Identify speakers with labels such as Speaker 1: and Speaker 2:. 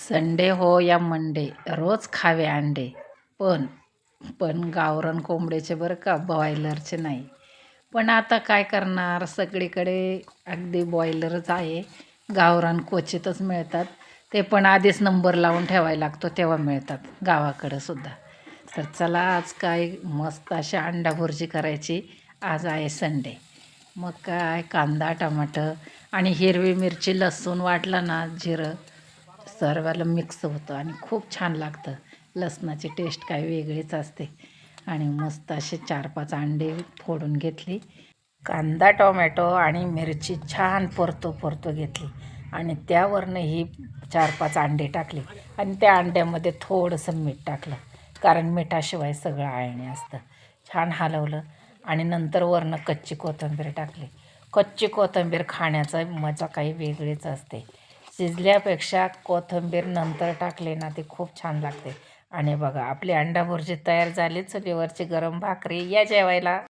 Speaker 1: Sunday हो या Monday रोज खावे अंडे. पण पण गावरान कोंबड्याचे बरं का, बॉयलरचे नाही. पण आता काय करणार, सगळीकडे अगदी बॉयलरच आहे. गावरान क्वचितच मिळतात. ते पण आधीच नंबर लावून ठेवायला लागतो तेव्हा मिळतात गावाकडं सुद्धा. तर चला आज काय मस्त अशा अंडा भुर्जी करायची. आज आहे संडे. मग काय कांदा टमाटर आणि हिरवी मिरची लसूण वाटलं ना, जिरं सर्वाला मिक्स होतं आणि खूप छान लागतं. लसणाची टेस्ट काय वेगळीच असते. आणि मस्त असे 4-5 अंडे फोडून घेतली. कांदा टोमॅटो आणि मिरची छान परतो घेतली आणि त्यावरनं ही 4-5 अंडे टाकली आणि त्या अंड्यामध्ये थोडंसं मीठ टाकलं, कारण मिठाशिवाय सगळं आळणी असतं. छान हलवलं आणि नंतर वरनं कच्ची कोथिंबीर टाकली. कच्ची कोथिंबीर खाण्याचा मजा काही वेगळीच असते. शिजल्यापेक्षा कोथिंबीर नंतर टाकली ना, ती खूप छान लागते. आणि बघा आपली अंडा भुर्जी तयार झाली. चुलीवरची गरम भाकरी, या जेवायला.